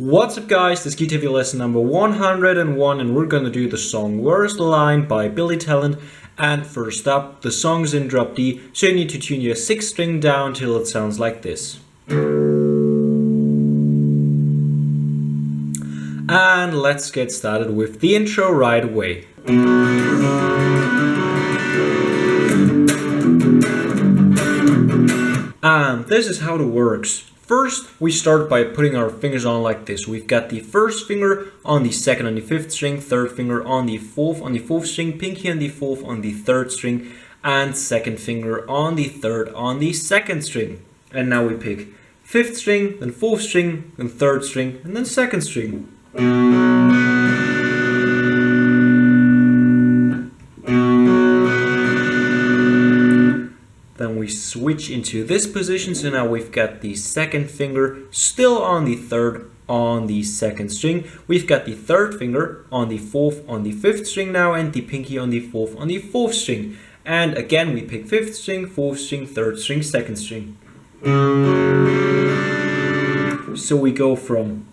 What's up guys, this is guitar video lesson number 101 and we're gonna do the song Where's the Line by Billy Talent. And first up, the song's in drop D, so you need to tune your 6th string down till it sounds like this. And let's get started with the intro right away. And this is how it works. First, we start by putting our fingers on like this. We've got the first finger on the second on the 5th string, third finger on the 4th string, pinky on the 4th on the 3rd string, and second finger on the 3rd on the 2nd string. And now we pick 5th string, then 4th string, then 3rd string, and then 2nd string. Then we switch into this position, so now we've got the second finger still on the 3rd on the 2nd string. We've got the 3rd finger on the 4th on the 5th string now, and the pinky on the 4th on the 4th string. And again we pick 5th string, 4th string, 3rd string, 2nd string. So we go from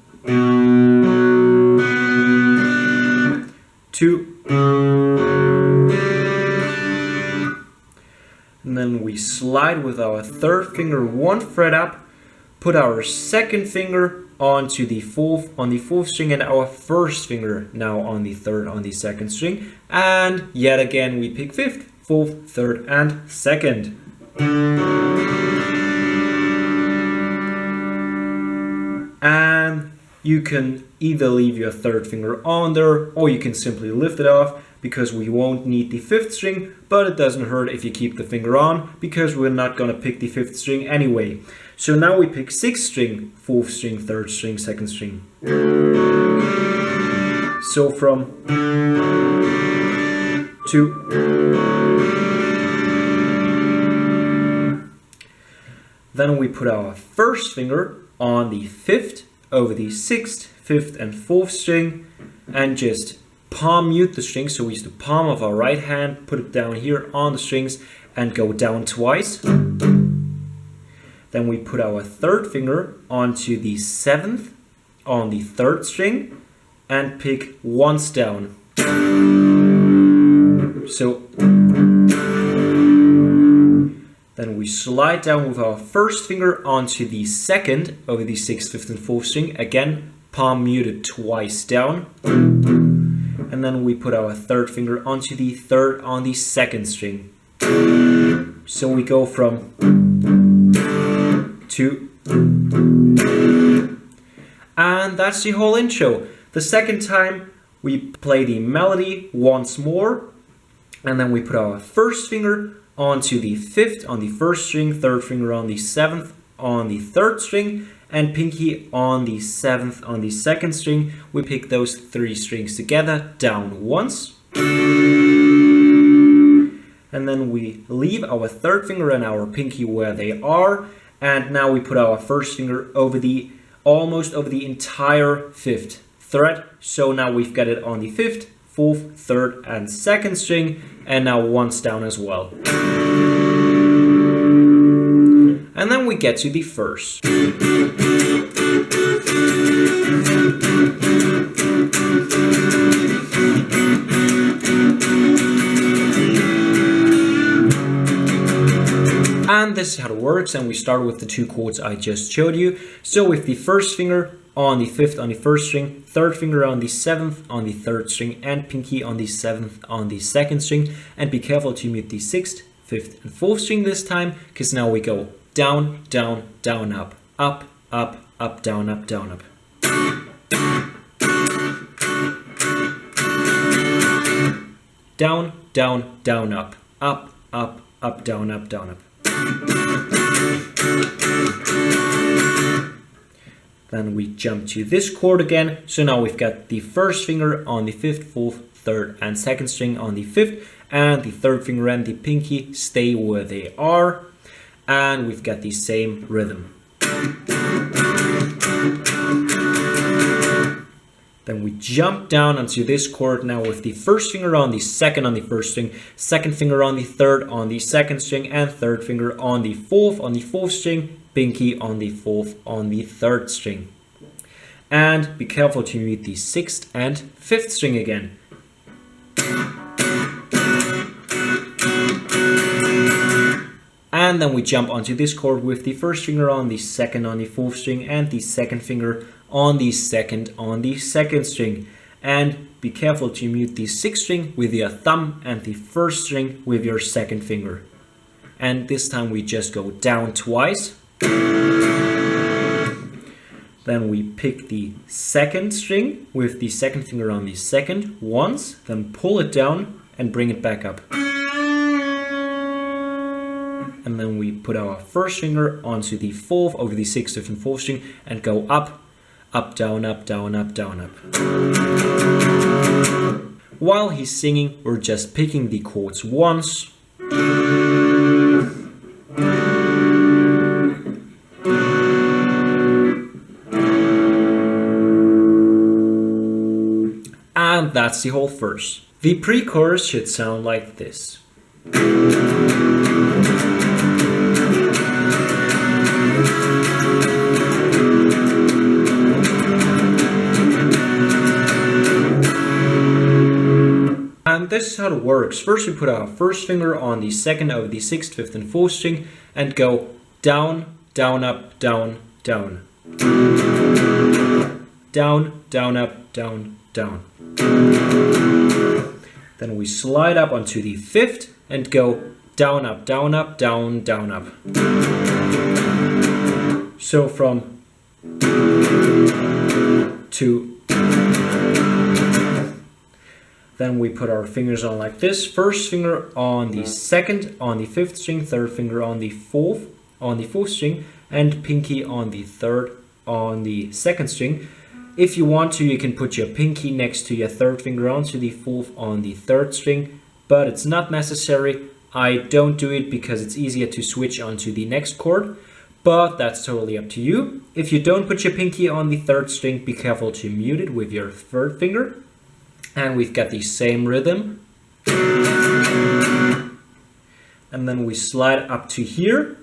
2, and then we slide with our 3rd finger 1 fret up, put our 2nd finger onto the 4th on the 4th string, and our 1st finger now on the 3rd on the 2nd string. And yet again we pick 5th, 4th, 3rd, and 2nd. And you can either leave your 3rd finger on there, or you can simply lift it off, because we won't need the 5th string, but it doesn't hurt if you keep the finger on, because we're not going to pick the 5th string anyway. So now we pick 6th string, 4th string, 3rd string, 2nd string. So from 2, then we put our 1st finger on the 5th over the 6th, 5th, and 4th string, and just palm mute the string. So we use the palm of our right hand, put it down here on the strings, and go down twice. Then we put our 3rd finger onto the 7th on the 3rd string and pick once down. So then we slide down with our 1st finger onto the 2nd over the 6th, 5th, and 4th string. Again, palm muted twice down. And then we put our 3rd finger onto the 3rd on the 2nd string. So we go from 2. And that's the whole intro. The second time we play the melody once more. And then we put our 1st finger onto the 5th on the 1st string, 3rd finger on the 7th on the 3rd string, and pinky on the 7th on the 2nd string. We pick those 3 strings together, down once. And then we leave our 3rd finger and our pinky where they are. And now we put our 1st finger over almost over the entire 5th fret. So now we've got it on the 5th, 4th, 3rd, and 2nd string, and now once down as well. And then we get to the 1st. And this is how it works, and we start with the 2 chords I just showed you. So with the 1st finger on the 5th on the 1st string, 3rd finger on the 7th on the 3rd string, and pinky on the 7th on the 2nd string. And be careful to mute the 6th, 5th, and 4th string this time, because now we go down, down, down, up, up, up, up, down, up, down, up. Down, down, down, up, up, up, up, down, up, down, up. Then we jump to this chord again. So now we've got the 1st finger on the 5th, 4th, 3rd, and 2nd string on the 5th, and the 3rd finger and the pinky stay where they are. And we've got the same rhythm. Then we jump down onto this chord now with the 1st finger on the 2nd on the 1st string, 2nd finger on the 3rd on the 2nd string, and 3rd finger on the 4th string, pinky on the 4th on the 3rd string. And be careful to mute the 6th and 5th string again. And then we jump onto this chord with the 1st finger on the 2nd on the 4th string and the 2nd finger on the 2nd on the 2nd string. And be careful to mute the 6th string with your thumb and the 1st string with your 2nd finger. And this time we just go down twice. Then we pick the 2nd string with the 2nd finger on the 2nd once, then pull it down and bring it back up. And then we put our 1st finger onto the 4th over the 6th, 5th and 4th string and go up, up, down, up, down, up, down, up. While he's singing, we're just picking the chords once. And that's the whole verse. The pre-chorus should sound like this. And this is how it works. First we put our 1st finger on the 2nd over the 6th, 5th and 4th string and go down, down, up, down, down. Down, down, up, down, down. Then we slide up onto the 5th and go down, up, down, up, down, down, up. So from to. Then we put our fingers on like this. 1st finger on the 2nd on the 5th string, 3rd finger on the 4th string, and pinky on the 3rd on the 2nd string. If you want to, you can put your pinky next to your 3rd finger onto the 4th on the 3rd string, but it's not necessary. I don't do it because it's easier to switch onto the next chord, but that's totally up to you. If you don't put your pinky on the 3rd string, be careful to mute it with your 3rd finger. And we've got the same rhythm. And then we slide up to here.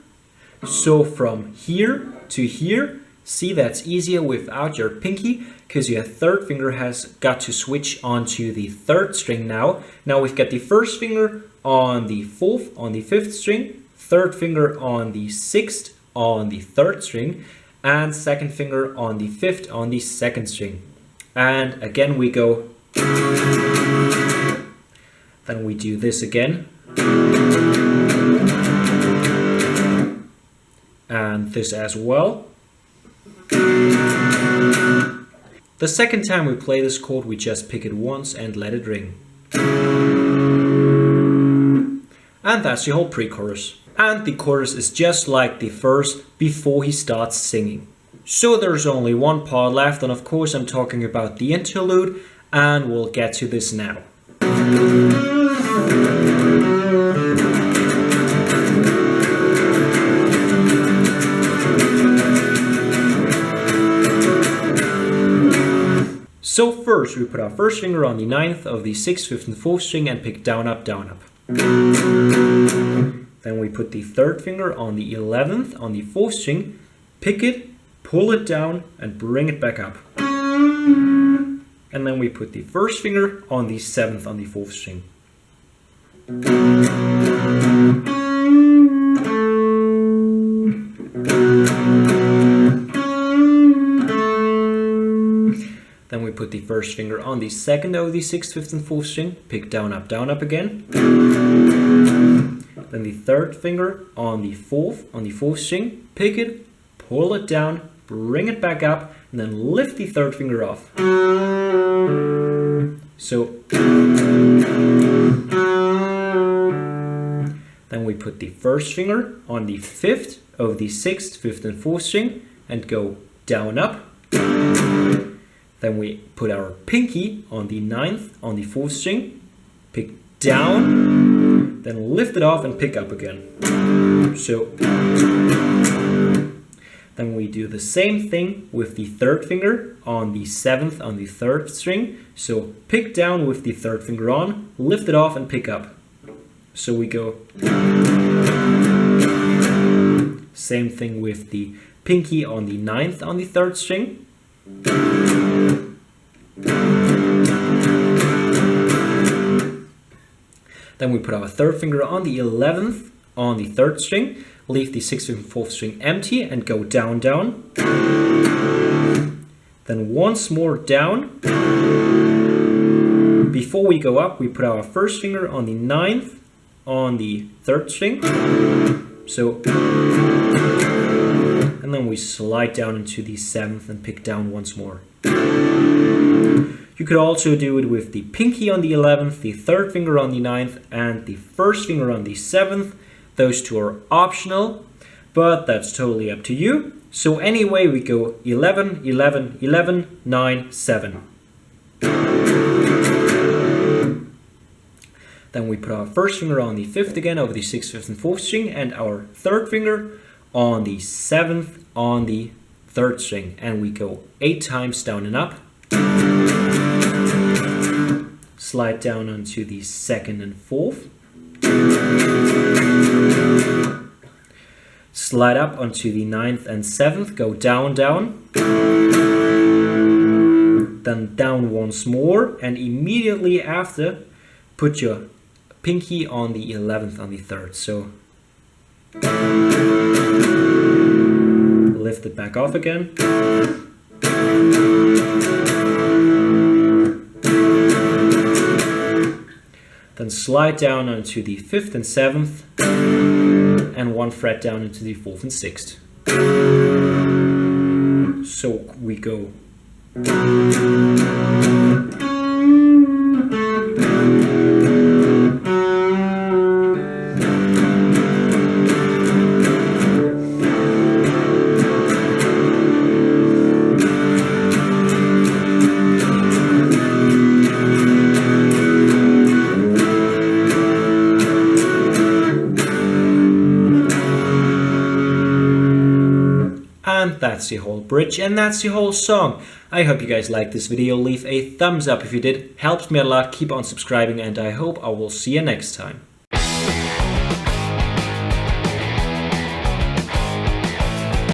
So from here to here, see, that's easier without your pinky because your 3rd finger has got to switch onto the 3rd string now. Now we've got the 1st finger on the 4th on the 5th string, 3rd finger on the 6th on the 3rd string, and 2nd finger on the 5th on the 2nd string. And again we go. Then we do this again. And this as well. The second time we play this chord, we just pick it once and let it ring. And that's the whole pre-chorus. And the chorus is just like the verse before he starts singing. So there's only one part left, and of course I'm talking about the interlude. And we'll get to this now. So first we put our 1st finger on the 9th of the 6th, 5th and 4th string and pick down, up, down, up. Then we put the 3rd finger on the 11th on the 4th string, pick it, pull it down and bring it back up. And then we put the 1st finger on the 7th on the 4th string. Then we put the 1st finger on the 2nd over the 6th, 5th and 4th string, pick down, up again. Then the 3rd finger on the 4th string, pick it, pull it down, bring it back up, and then lift the 3rd finger off. So then we put the 1st finger on the 5th of the 6th, 5th and 4th string and go down, up. Then we put our pinky on the 9th on the 4th string, pick down, then lift it off and pick up again. So then we do the same thing with the 3rd finger on the 7th on the 3rd string. So pick down with the 3rd finger on, lift it off and pick up. So we go. Same thing with the pinky on the 9th on the 3rd string. Then we put our third finger on the 11th on the 3rd string, leave the 6th and 4th string empty and go down, down. Then once more down. Before we go up, we put our first finger on the 9th on the 3rd string. So, and then we slide down into the 7th and pick down once more. You could also do it with the pinky on the 11th, the 3rd finger on the 9th, and the 1st finger on the 7th. Those two are optional, but that's totally up to you. So anyway, we go 11, 11, 11, 9, 7. Then we put our first finger on the 5th again over the 6th, 5th, and 4th string, and our 3rd finger on the 7th on the 3rd string. And we go 8 times down and up. Slide down onto the 2nd and 4th. Slide up onto the 9th and 7th, go down, down. Then down once more, and immediately after, put your pinky on the 11th on the 3rd. So lift it back off again. Then slide down onto the 5th and 7th, and 1 fret down into the 4th and 6th. So we go. And that's the whole bridge, and that's the whole song. I hope you guys liked this video. Leave a thumbs up if you did. Helps me a lot. Keep on subscribing, and I hope I will see you next time.